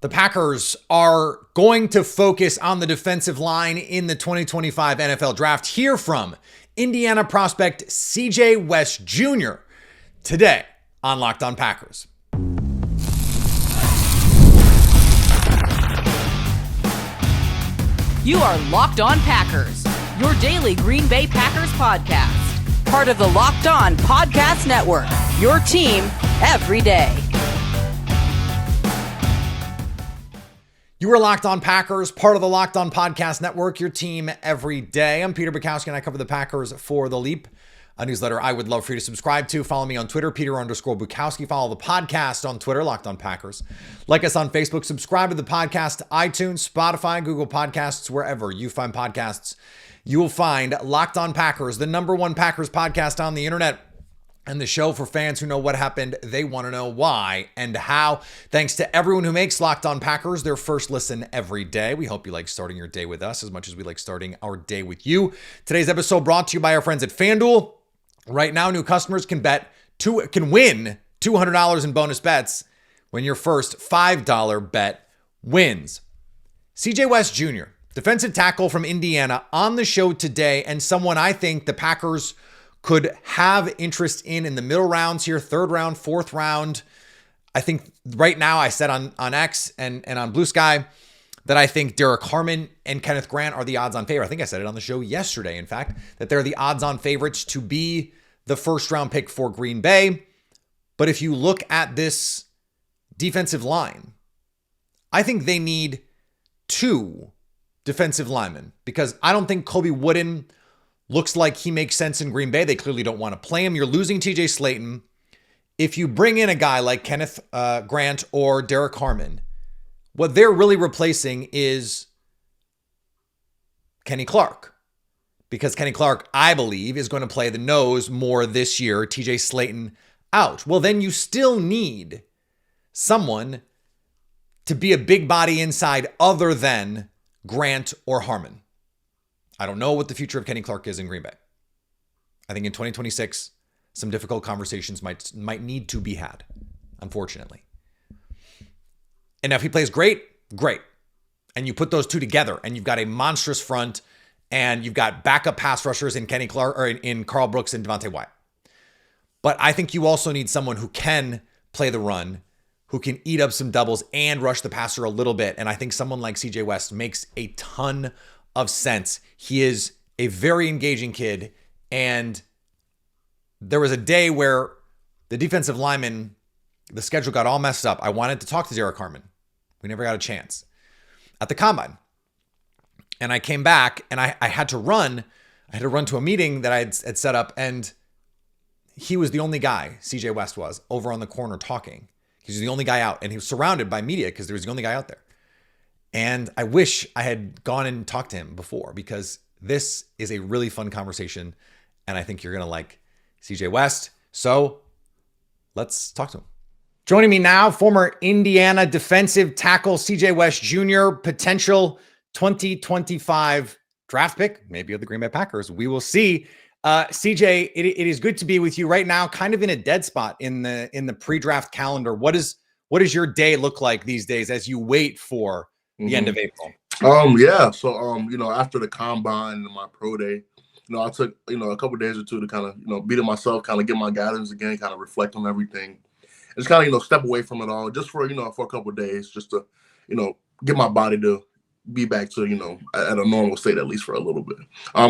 The Packers are going to focus on the defensive line in the 2025 NFL Draft. Hear from Indiana prospect CJ West Jr. today on Locked On Packers. You are Locked On Packers, your daily Green Bay Packers podcast. Part of the Locked On Podcast Network, your team every day. You are Locked On Packers, part of the Locked On Podcast Network, your team every day. I'm Peter Bukowski, and I cover the Packers for The Leap, a newsletter I would love for you to subscribe to. Follow me on Twitter, Peter_Bukowski. Follow the podcast on Twitter, Locked On Packers. Like us on Facebook. Subscribe to the podcast, iTunes, Spotify, Google Podcasts, wherever you find podcasts. You will find Locked On Packers, the #1 Packers podcast on the internet. And the show for fans who know what happened, they want to know why and how. Thanks to everyone who makes Locked On Packers their first listen every day. We hope you like starting your day with us as much as we like starting our day with you. Today's episode brought to you by our friends at FanDuel. Right now, new customers can win $200 in bonus bets when your first $5 bet wins. CJ West Jr., defensive tackle from Indiana, on the show today, and someone I think the Packers could have interest in the middle rounds here, third round, fourth round. I think right now I said on X and on Blue Sky that I think Derek Harmon and Kenneth Grant are the odds-on favorite. I think I said it on the show yesterday, in fact, that they're the odds-on favorites to be the first-round pick for Green Bay. But if you look at this defensive line, I think they need two defensive linemen because I don't think Kobe Wooden looks like he makes sense in Green Bay. They clearly don't want to play him. You're losing TJ Slayton. If you bring in a guy like Kenneth Grant or Derek Harmon, what they're really replacing is Kenny Clark. Because Kenny Clark, I believe, is going to play the nose more this year. TJ Slayton out. Well, then you still need someone to be a big body inside other than Grant or Harmon. I don't know what the future of Kenny Clark is in Green Bay. I think in 2026, some difficult conversations might need to be had, unfortunately. And if he plays great. And you put those two together and you've got a monstrous front and you've got backup pass rushers in Kenny Clark or in Carl Brooks and Devontae Wyatt. But I think you also need someone who can play the run, who can eat up some doubles and rush the passer a little bit. And I think someone like CJ West makes a ton of sense. He is a very engaging kid. And there was a day where the defensive lineman, the schedule got all messed up. I wanted to talk to Derek Harmon. We never got a chance at the combine. And I came back and I had to run. I had to run to a meeting that I had set up. And he was the only guy, CJ West was, over on the corner talking. He was the only guy out. And he was surrounded by media because there was the only guy out there. And I wish I had gone and talked to him before because this is a really fun conversation. And I think you're going to like CJ West. So let's talk to him. Joining me now, former Indiana defensive tackle CJ West Jr., potential 2025 draft pick, maybe of the Green Bay Packers. We will see. CJ, it is good to be with you right now, kind of in a dead spot in the pre-draft calendar. What does your day look like these days as you wait for the end of April? Yeah. So, after the combine and my pro day, I took, a couple days or two to kind of, beat it myself, kind of get my guidance again, kind of reflect on everything. And just kind of, step away from it all just for a couple of days, just to, get my body to be back to, at a normal state, at least for a little bit.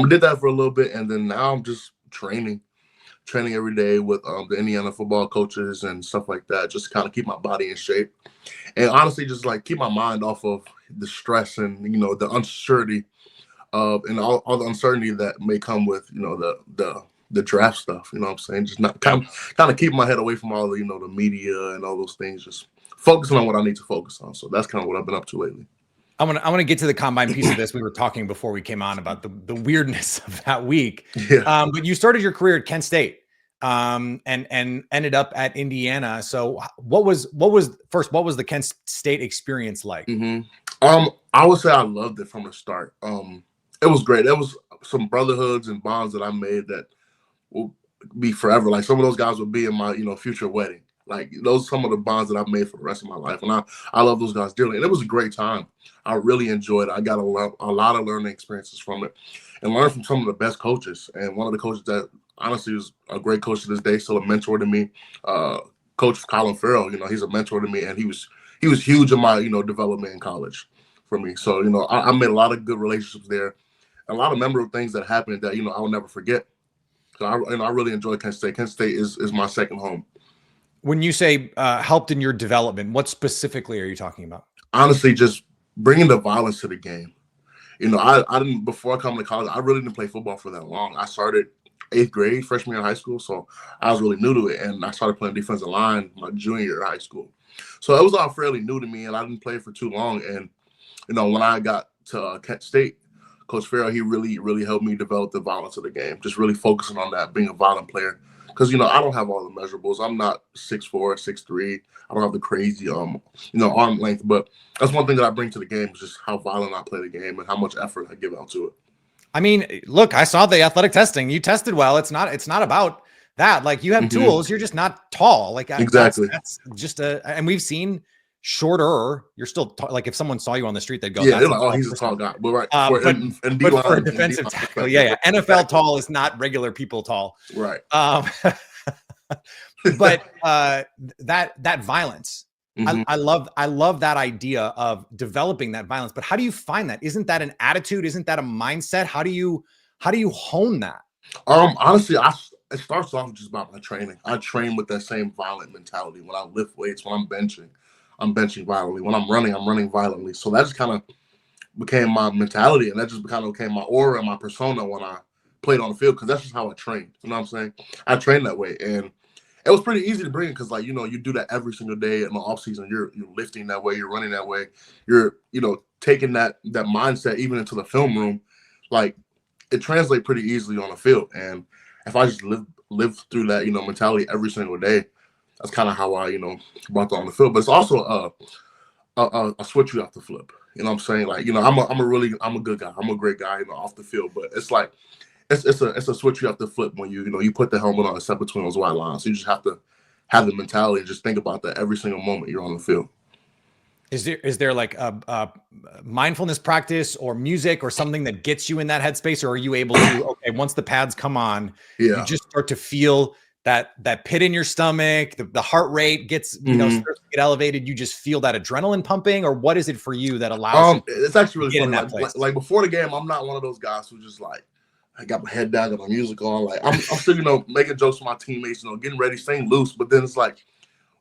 Did that for a little bit. And then now I'm just training every day with the Indiana football coaches and stuff like that, just to kind of keep my body in shape. And honestly, just like keep my mind off of the stress and, the uncertainty and all the uncertainty that may come with, the draft stuff, what I'm saying? Just not kind of keep my head away from all the, the media and all those things, just focusing on what I need to focus on. So that's kind of what I've been up to lately. I want to get to the combine piece of this. We were talking before we came on about the weirdness of that week. Yeah. But you started your career at Kent State and ended up at Indiana. So what was the Kent State experience like? Mm-hmm. I would say I loved it from the start. It was great. There was some brotherhoods and bonds that I made that will be forever. Like some of those guys will be in my, future wedding. Like those are some of the bonds that I've made for the rest of my life, and I love those guys dearly. And it was a great time. I really enjoyed it. I got a lot of learning experiences from it, and learned from some of the best coaches. And one of the coaches that honestly is a great coach to this day, still a mentor to me, Coach Colin Farrell. He's a mentor to me, and he was huge in my development in college for me. So I made a lot of good relationships there, and a lot of memorable things that happened that I will never forget. So I really enjoy Kent State. Kent State is my second home. When you say helped in your development, what specifically are you talking about? Honestly, just bringing the violence to the game. I didn't, before coming to college, I really didn't play football for that long. I started 8th grade, freshman year in high school, so I was really new to it, and I started playing defensive line my junior year of high school. So it was all fairly new to me, and I didn't play for too long. And when I got to Kent State, Coach Farrell, he really helped me develop the violence of the game, just really focusing on that, being a violent player. Because I don't have all the measurables. I'm not 6'4", 6'3". I don't have the crazy arm length. But that's one thing that I bring to the game, is just how violent I play the game and how much effort I give out to it. I mean, look, I saw the athletic testing. You tested well. It's not about that. Like, you have tools. You're just not tall. Like, exactly. That's just and we've seen shorter. You're still like, if someone saw you on the street, they'd go, yeah, they're like, oh, he's a tall guy. But right, but for a defensive tackle, yeah, NFL tall is not regular people tall, right? But that violence, I love that idea of developing that violence. But how do you find that? Isn't that an attitude? Isn't that a mindset? How do you hone that? Honestly, it starts off just about my training. I train with that same violent mentality. When I lift weights, when I'm benching violently. When I'm running violently. So that just kind of became my mentality, and that just kind of became my aura and my persona when I played on the field, because that's just how I trained. You know what I'm saying? I trained that way, and it was pretty easy to bring, because you do that every single day in the off season. You're lifting that way, you're running that way, you're taking that mindset even into the film room. Like, it translates pretty easily on the field, and if I just live through that mentality every single day, that's kind of how I brought that on the field. But it's also a switch you have to flip. You know what I'm saying? Like, I'm a good guy. I'm a great guy off the field, but it's like it's a switch you have to flip when you put the helmet on and step between those white lines. So you just have to have the mentality and just think about that every single moment you're on the field. Is there like a mindfulness practice or music or something that gets you in that headspace, or are you able to, okay, once the pads come on, you just start to feel that pit in your stomach, the heart rate gets starts to get elevated, you just feel that adrenaline pumping? Or what is it for you that allows you it's actually really funny. Like before the game, I'm not one of those guys who just like, I got my head down, got my music on, like I'm still making jokes with my teammates, getting ready, staying loose. But then it's like,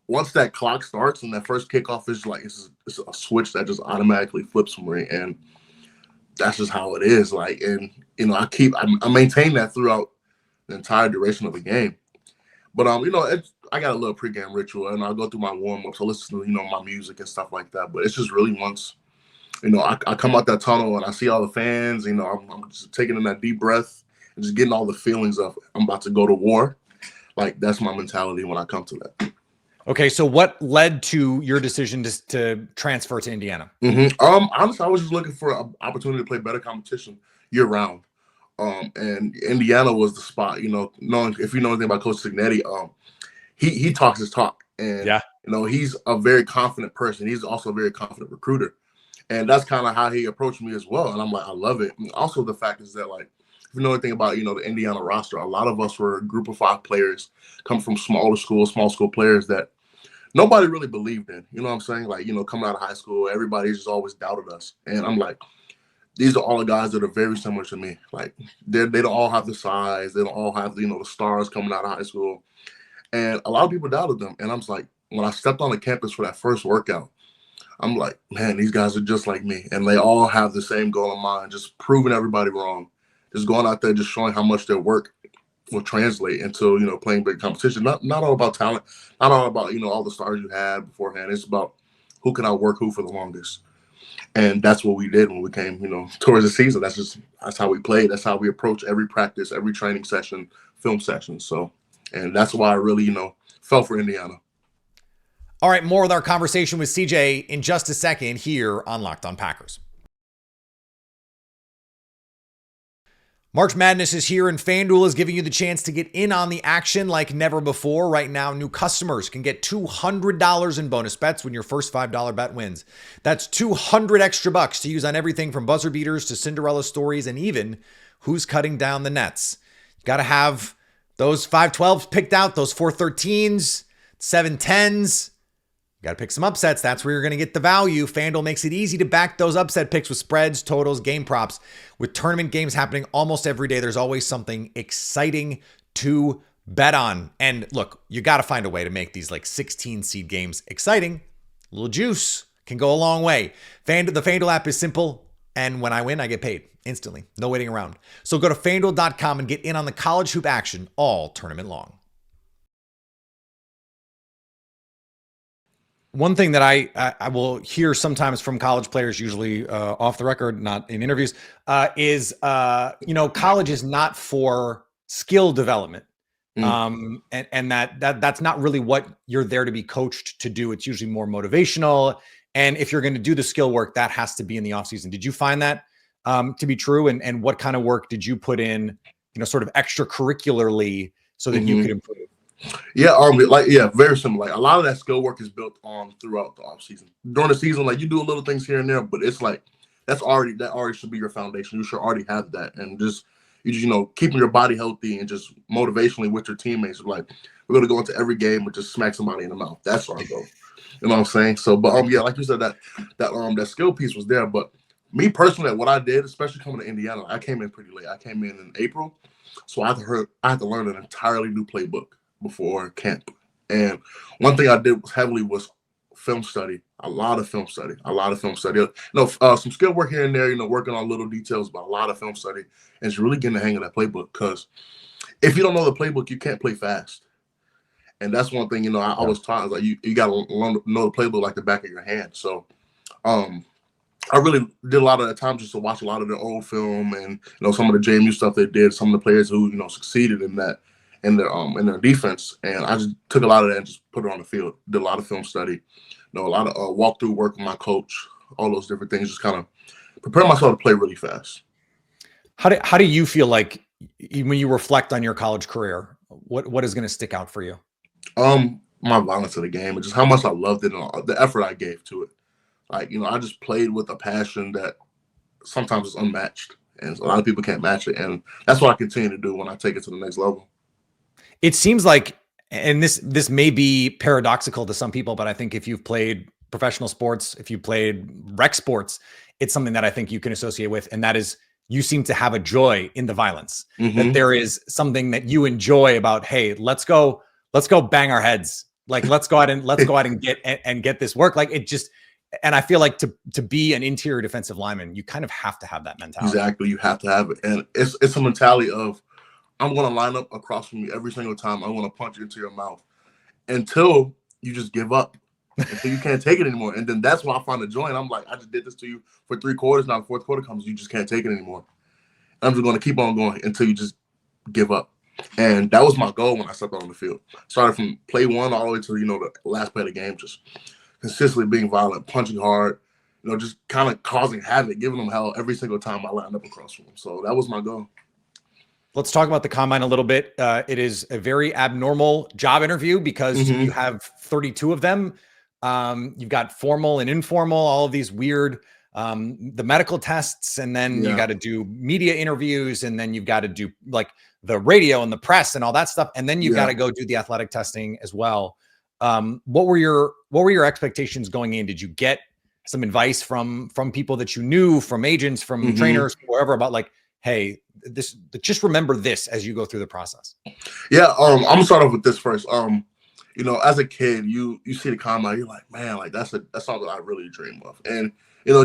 once that clock starts and that first kickoff is like, it's a switch that just automatically flips for me, and that's just how it is. Like, and I maintain that throughout the entire duration of the game. But I got a little pregame ritual, and I'll go through my warm ups. I listen to my music and stuff like that. But it's just really once I come out that tunnel and I see all the fans. I'm just taking in that deep breath and just getting all the feelings of I'm about to go to war. Like, that's my mentality when I come to that. Okay, so what led to your decision to transfer to Indiana? Honestly, I was just looking for an opportunity to play better competition year round. And Indiana was the spot. Knowing, if you know anything about Coach Signetti, he talks his talk, and he's a very confident person. He's also a very confident recruiter, and that's kind of how he approached me as well. And I'm like, I love it. And also, the fact is that, like, if you know anything about the Indiana roster, a lot of us were a group of 5 players, come from small school players that nobody really believed in. You know what I'm saying? Like, coming out of high school, everybody just always doubted us, and I'm like, these are all the guys that are very similar to me. Like, they don't all have the size. They don't all have the stars coming out of high school. And a lot of people doubted them. And I'm just like, when I stepped on the campus for that first workout, I'm like, man, these guys are just like me. And they all have the same goal in mind, just proving everybody wrong. Just going out there, just showing how much their work will translate into, playing big competition. Not all about talent. Not all about, all the stars you had beforehand. It's about who can outwork who for the longest. And that's what we did when we came, towards the season. That's how we played. That's how we approach every practice, every training session, film session. So, and that's why I really, fell for Indiana. All right, more with our conversation with CJ in just a second here on Locked On Packers. March Madness is here, and FanDuel is giving you the chance to get in on the action like never before. Right now, new customers can get $200 in bonus bets when your first $5 bet wins. That's 200 extra bucks to use on everything from buzzer beaters to Cinderella stories and even who's cutting down the nets. You got to have those 512s picked out, those 413s, 710s. You got to pick some upsets. That's where you're going to get the value. FanDuel makes it easy to back those upset picks with spreads, totals, game props. With tournament games happening almost every day, there's always something exciting to bet on. And look, you got to find a way to make these like 16 seed games exciting. A little juice can go a long way. The FanDuel app is simple. And when I win, I get paid instantly. No waiting around. So go to FanDuel.com and get in on the college hoop action all tournament long. One thing that I will hear sometimes from college players, usually off the record, not in interviews, is college is not for skill development, and that's not really what you're there to be coached to do. It's usually more motivational, and if you're going to do the skill work, that has to be in the off season. Did you find that to be true? And what kind of work did you put in, sort of extracurricularly, so that you could improve? Yeah, very similar. Like a lot of that skill work is built on throughout the off season. During the season, like you do a little things here and there, but it's like that already should be your foundation. You should already have that, and just keeping your body healthy and just motivationally with your teammates. Like we're gonna go into every game and just smack somebody in the mouth. That's our goal. You know what I'm saying? So, but like you said, that skill piece was there. But me personally, what I did, especially coming to Indiana, I came in pretty late. I came in April, so I had to learn an entirely new playbook before camp. And one thing I did heavily was film study, a lot of film study. Some skill work here and there, working on little details, but a lot of film study. And it's really getting the hang of that playbook, because if you don't know the playbook, you can't play fast. And that's one thing, I always taught, is like you got to know the playbook like the back of your hand. So I really did a lot of the time just to watch a lot of the old film and, some of the JMU stuff they did, some of the players who, succeeded in that, in their defense, and I just took a lot of that and just put it on the field. Did a lot of film study, a lot of walkthrough work with my coach, all those different things. Just kind of prepare myself to play really fast. How do you feel like when you reflect on your college career? What is going to stick out for you? My violence of the game and just how much I loved it and the effort I gave to it. Like I just played with a passion that sometimes is unmatched, and a lot of people can't match it. And that's what I continue to do when I take it to the next level. It seems like, and this may be paradoxical to some people, but I think if you've played professional sports, if you played rec sports, it's something that I think you can associate with. And that is, you seem to have a joy in the violence, that there is something that you enjoy about, hey, let's go bang our heads. Like, let's go out and get this work. Like and I feel like to be an interior defensive lineman, you kind of have to have that mentality. Exactly. You have to have it. And it's a mentality of, I'm going to line up across from you every single time. I'm going to punch you into your mouth until you just give up, until you can't take it anymore. And then that's when I find the joy. And I'm like, I just did this to you for 3 quarters. Now the 4th quarter comes, you just can't take it anymore. And I'm just going to keep on going until you just give up. And that was my goal when I stepped out on the field. Started from play 1 all the way to, the last play of the game, just consistently being violent, punching hard, just kind of causing havoc, giving them hell every single time I lined up across from them. So that was my goal. Let's talk about the combine a little bit. It is a very abnormal job interview because you have 32 of them. You've got formal and informal, all of these weird, the medical tests, and then you got to do media interviews, and then you've got to do like the radio and the press and all that stuff, and then you've got to go do the athletic testing as well. What were your expectations going in? Did you get some advice from people that you knew, from agents, from trainers, wherever, about like, hey, just remember this as you go through the process? Yeah, I'm gonna start off with this first. As a kid, you see the combine, you're like, man, like that's something I really dream of. And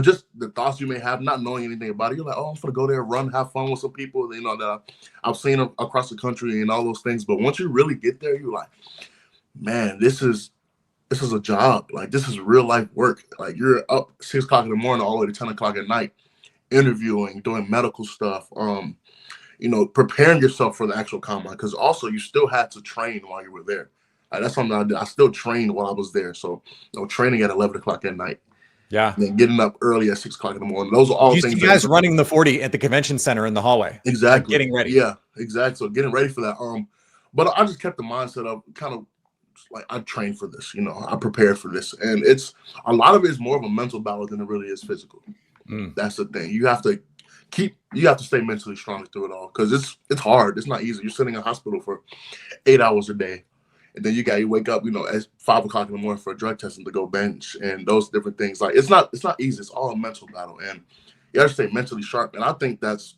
just the thoughts you may have, not knowing anything about it, you're like, oh, I'm gonna go there, run, have fun with some people, that I've seen across the country and all those things. But once you really get there, you're like, man, this is a job. Like, this is real life work. Like, you're up 6 o'clock in the morning all the way to 10 o'clock at night, interviewing, doing medical stuff, preparing yourself for the actual combine, because also you still had to train while you were there. That's something I did. I still trained while I was there. So, training at 11 o'clock at night. Yeah. and then getting up early at 6 o'clock in the morning. Those are all You things see that guys running the 40 at the convention center in the hallway. Like exactly. getting ready. Yeah, exactly. So getting ready for that. But I just kept the mindset of kind of like I trained for this, I prepared for this. And it's a lot of it is more of a mental battle than it really is physical. That's the thing. You have to stay mentally strong through it all because it's hard. It's not easy. You're sitting in a hospital for 8 hours a day. And then you wake up, at 5 o'clock in the morning for a drug testing to go bench and those different things. Like it's not easy. It's all a mental battle. And you have to stay mentally sharp. And I think that's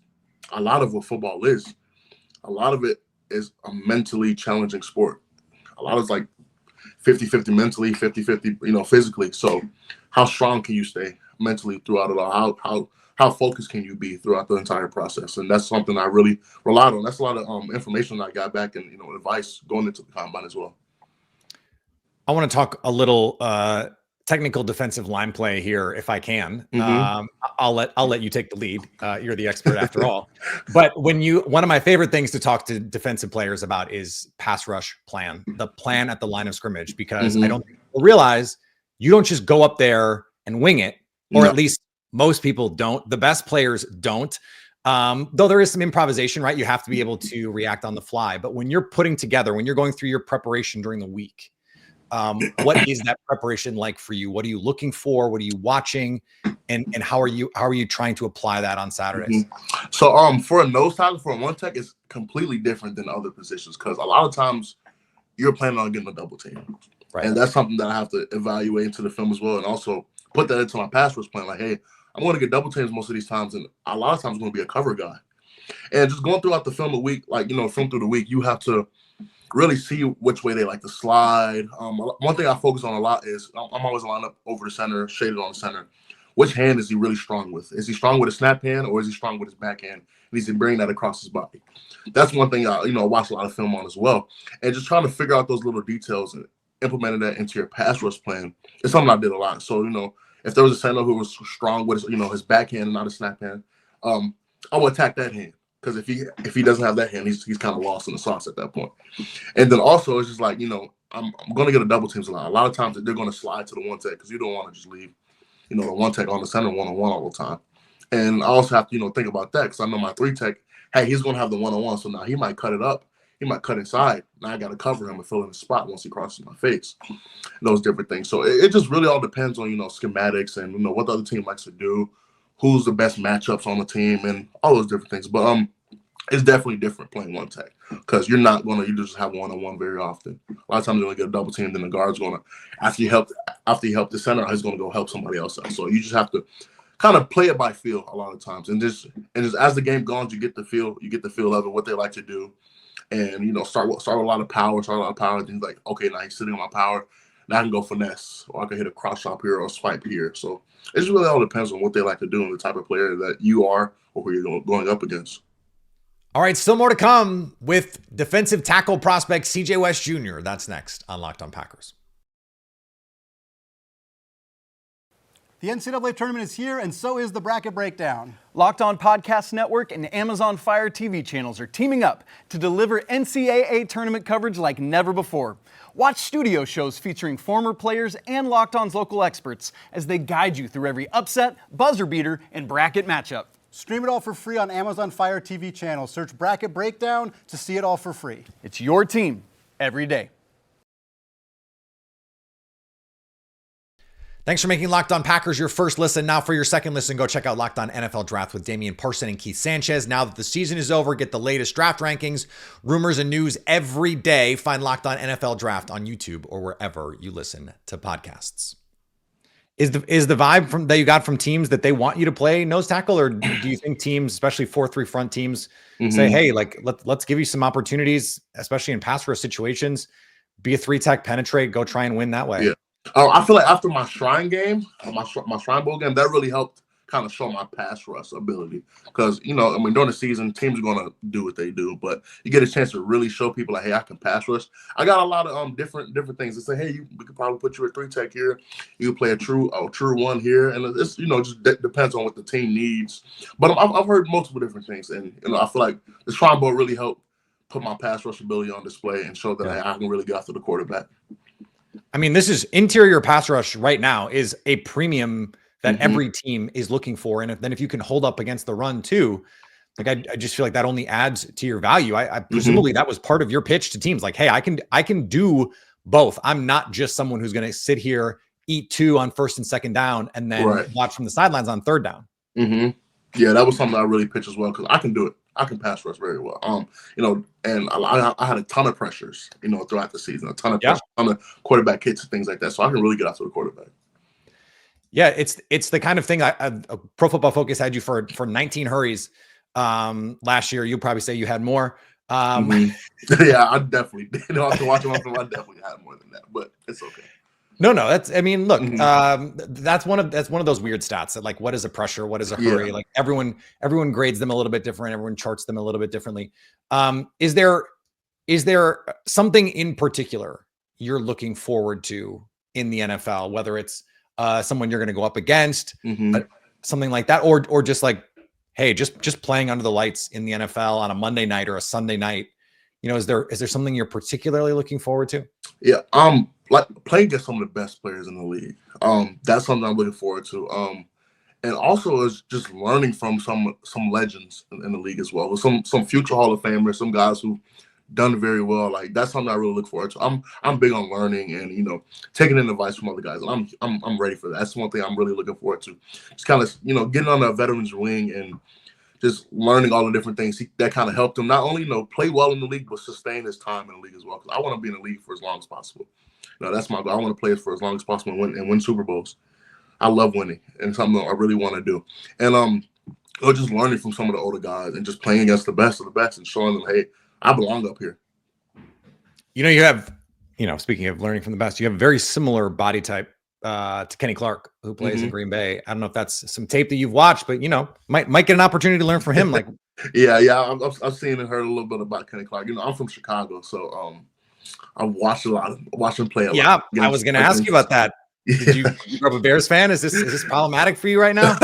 a lot of what football is. A lot of it is a mentally challenging sport. A lot is like 50-50 mentally, 50-50, physically. So how strong can you stay mentally throughout it all? How focused can you be throughout the entire process? And that's something I really relied on. That's a lot of information I got back and, advice going into the combine as well. I want to talk a little technical defensive line play here, if I can. I'll let you take the lead. You're the expert after all. But one of my favorite things to talk to defensive players about is pass rush plan, the plan at the line of scrimmage, because I don't think people realize you don't just go up there and wing it, or at least most people don't. The best players don't. Though there is some improvisation, right? You have to be able to react on the fly. But when you're going through your preparation during the week, what is that preparation like for you? What are you looking for? What are you watching? And how are you trying to apply that on Saturdays? So for a nose tackle, for a one tech, it's completely different than other positions because a lot of times you're planning on getting a double team. Right. And that's something that I have to evaluate into the film as well, and also put that into my pass rush plan. Like, hey, I'm going to get double teams most of these times, and a lot of times I'm going to be a cover guy. And just going throughout the film a week, film through the week, you have to really see which way they like to slide. One thing I focus on a lot is I'm always lined up over the center, shaded on the center. Which hand is he really strong with? Is he strong with his snap hand or is he strong with his backhand? And he's bringing that across his body. That's one thing I watch a lot of film on as well. And just trying to figure out those little details and implementing that into your pass rush plan is something I did a lot. So, if there was a center who was strong with his backhand and not his snap hand, I would attack that hand. Because if he doesn't have that hand, he's kind of lost in the sauce at that point. And then also it's just like, I'm going to get a double teams a lot. A lot of times they're going to slide to the one tech because you don't want to just leave, the one tech on the center one-on-one all the time. And I also have to, think about that because I know my three tech, hey, he's going to have the one-on-one. So now he might cut it up. He might cut inside. Now I got to cover him and fill in the spot once he crosses my face. Those different things. So it just really all depends on, schematics and, what the other team likes to do, who's the best matchups on the team and all those different things. But it's definitely different playing one tech because you're not going to just have one-on-one very often. A lot of times you're going to get a double team, then the guard's going to, after you help the center, he's going to go help somebody else out. So you just have to kind of play it by feel a lot of times. And just as the game goes, you get the feel of it, what they like to do. And, start with a lot of power, things like, okay, now he's sitting on my power. Now I can go finesse, or I can hit a cross chop here or a swipe here. So it just really all depends on what they like to do and the type of player that you are or who you're going up against. All right, still more to come with defensive tackle prospect CJ West Jr. That's next on Locked On Packers. The NCAA tournament is here, and so is the Bracket Breakdown. Locked On Podcast Network and Amazon Fire TV channels are teaming up to deliver NCAA tournament coverage like never before. Watch studio shows featuring former players and Locked On's local experts as they guide you through every upset, buzzer beater, and bracket matchup. Stream it all for free on Amazon Fire TV channel. Search Bracket Breakdown to see it all for free. It's your team every day. Thanks for making Locked On Packers your first listen. Now for your second listen, go check out Locked On NFL Draft with Damian Parson and Keith Sanchez. Now that the season is over, get the latest draft rankings, rumors, and news every day. Find Locked On NFL Draft on YouTube or wherever you listen to podcasts. Is the vibe that you got from teams that they want you to play nose tackle, or do you think teams, especially 4-3 front teams, say, hey, like let's give you some opportunities, especially in pass rush situations, be a 3-tech, penetrate, go try and win that way? Yeah. I feel like after my Shrine game, my Shrine Bowl game, that really helped kind of show my pass rush ability. Because, during the season, teams are going to do what they do. But you get a chance to really show people, like, hey, I can pass rush. I got a lot of different things. They say, hey, we could probably put you at 3-tech here. You can play a true one here. And it's, just depends on what the team needs. But I've heard multiple different things. And, I feel like the Shrine Bowl really helped put my pass rush ability on display and show that I can really get after the quarterback. I mean, this is interior pass rush right now is a premium that every team is looking for. And then if you can hold up against the run too, like I just feel like that only adds to your value. I presumably that was part of your pitch to teams. Like, hey, I can do both. I'm not just someone who's going to sit here, eat 2 on first and second down, and then watch from the sidelines on third down. Yeah, that was something I really pitched as well because I can do it. I can pass rush very well. And I had a ton of pressures, throughout the season, a ton of pressure, a ton of quarterback hits and things like that. So I can really get after the quarterback. Yeah, it's the kind of thing. Pro Football Focus had you for 19 hurries last year. You'll probably say you had more. Yeah, I definitely did. After watching my film, I definitely had more than that, but it's okay. No, that's. I mean, look, that's one of those weird stats that, like, what is a pressure, what is a hurry? Like everyone grades them a little bit different. Everyone charts them a little bit differently. Is there something in particular you're looking forward to in the NFL? Whether it's someone you're going to go up against, something like that, or just like, hey, just playing under the lights in the NFL on a Monday night or a Sunday night. Is there something you're particularly looking forward to? Yeah, like playing against some of the best players in the league. That's something I'm looking forward to. And also is just learning from some legends in the league as well. With some future Hall of Famers, some guys who done very well. Like that's something I really look forward to. I'm big on learning and taking in advice from other guys. And I'm ready for that. That's one thing I'm really looking forward to. Just kind of getting on a veteran's wing and just learning all the different things that kind of helped him not only play well in the league but sustain his time in the league as well. Because I want to be in the league for as long as possible. That's my goal. I want to play for as long as possible and win Super Bowls. I love winning and something I really want to do. And just learning from some of the older guys and just playing against the best of the best and showing them, hey, I belong up here. You have, speaking of learning from the best, you have a very similar body type to Kenny Clark, who plays in Green Bay. I don't know if that's some tape that you've watched, but might get an opportunity to learn from him. Like, yeah, I've seen and heard a little bit about Kenny Clark. I'm from Chicago, so I've watched him play a lot. Yeah, I was going to ask you about that. Did you grow up a Bears fan? Is this problematic for you right now?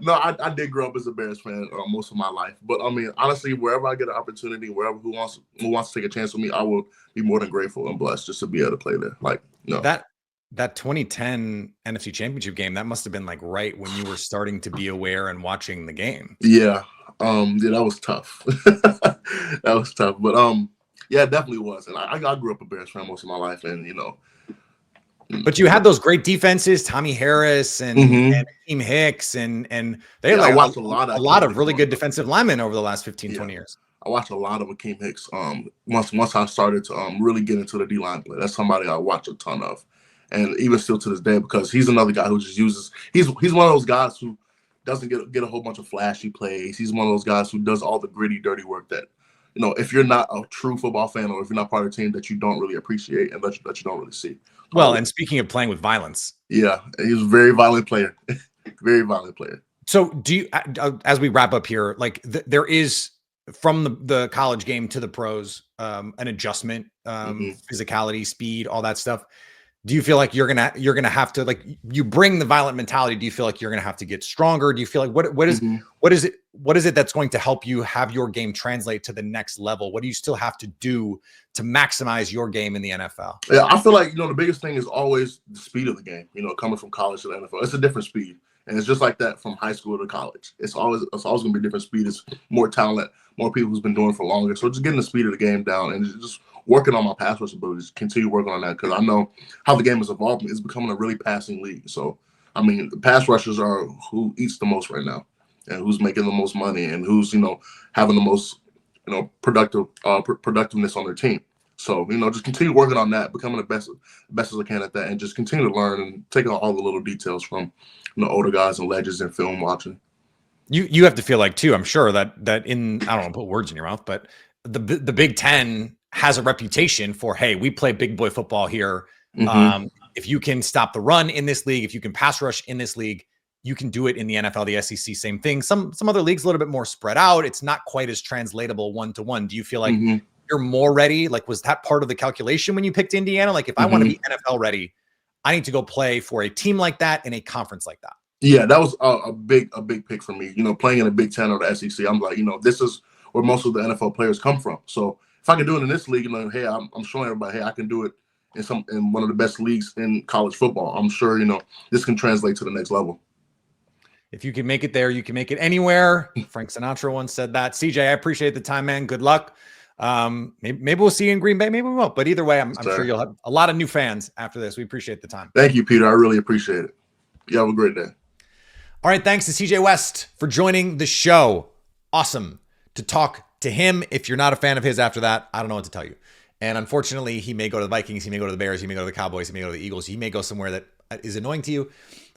No, I did grow up as a Bears fan most of my life, but I mean, honestly, wherever I get an opportunity, wherever who wants to take a chance with me, I will be more than grateful and blessed just to be able to play there. Like, that 2010 NFC Championship game, that must have been like right when you were starting to be aware and watching the game. Yeah, that was tough. That was tough, but yeah, it definitely was. And I grew up a Bears fan most of my life, and But you had those great defenses, Tommy Harris and Akeem Hicks, and they had I watched a lot of really good defensive linemen over the last 15, 20 years. I watched a lot of Akeem Hicks. Once I started to really get into the D-line play, that's somebody I watch a ton of, and even still to this day, because he's another guy who just uses. He's one of those guys who doesn't get a whole bunch of flashy plays. He's one of those guys who does all the gritty, dirty work that. If you're not a true football fan or if you're not part of a team that you don't really appreciate and that you don't really see. Well, and speaking of playing with violence. Yeah, he was a very violent player. Very violent player. So do you, as we wrap up here, like there is from the college game to the pros, an adjustment, physicality, speed, all that stuff. Do you feel like you're gonna have to, like, you bring the violent mentality? Do you feel like you're gonna have to get stronger? Do you feel like what is it that's going to help you have your game translate to the next level? What do you still have to do to maximize your game in the NFL? Yeah, I feel like the biggest thing is always the speed of the game. Coming from college to the NFL, it's a different speed, and it's just like that from high school to college. It's always gonna be a different speed. It's more talent, more people who's been doing it for longer. So just getting the speed of the game down and just working on my pass rush abilities, continue working on that, because I know how the game is evolving. It's becoming a really passing league. So, I mean, the pass rushers are who eats the most right now and who's making the most money and who's, having the most, productiveness on their team. So, just continue working on that, becoming the best as I can at that, and just continue to learn and take all the little details from, older guys and legends and film watching. You have to feel like, too, I'm sure that in, I don't want to put words in your mouth, but the Big Ten has a reputation for, hey, we play big boy football here. If you can stop the run in this league, if you can pass rush in this league, you can do it in the NFL, the SEC, same thing. Some other leagues a little bit more spread out. It's not quite as translatable one-to-one. Do you feel like you're more ready? Like, was that part of the calculation when you picked Indiana? Like, if I want to be NFL ready, I need to go play for a team like that in a conference like that. Yeah, that was a big pick for me. Playing in the Big Ten or the SEC, I'm like, this is where most of the NFL players come from. So if I can do it in this league, hey, I'm showing everybody, hey, I can do it in one of the best leagues in college football. I'm sure, this can translate to the next level. If you can make it there, you can make it anywhere. Frank Sinatra once said that. CJ, I appreciate the time, man. Good luck. Maybe we'll see you in Green Bay. Maybe we won't. But either way, I'm sure you'll have a lot of new fans after this. We appreciate the time. Thank you, Peter. I really appreciate it. You have a great day. All right. Thanks to CJ West for joining the show. Awesome to talk to him. If you're not a fan of his after that, I don't know what to tell you. And unfortunately, he may go to the Vikings. He may go to the Bears. He may go to the Cowboys. He may go to the Eagles. He may go somewhere that is annoying to you.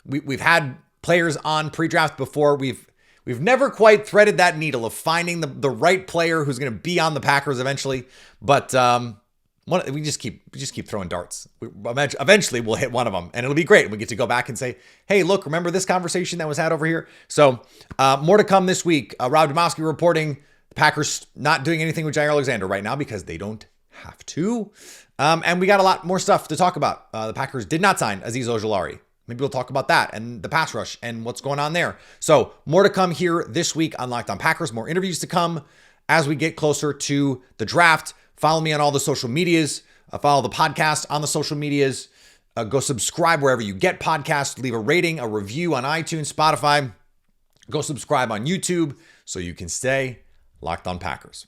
We've had players on pre-draft before. We've never quite threaded that needle of finding the right player who's going to be on the Packers eventually. But we just keep throwing darts. Eventually, we'll hit one of them, and it'll be great. We get to go back and say, "Hey, look, remember this conversation that was had over here?" So more to come this week. Rob Bukowski reporting the Packers not doing anything with Jair Alexander right now because they don't have to. And we got a lot more stuff to talk about. The Packers did not sign Azeez Ojulari. Maybe we'll talk about that and the pass rush and what's going on there. So more to come here this week on Locked On Packers. More interviews to come as we get closer to the draft. Follow me on all the social medias. Follow the podcast on the social medias. Go subscribe wherever you get podcasts. Leave a rating, a review on iTunes, Spotify. Go subscribe on YouTube so you can stay Locked On Packers.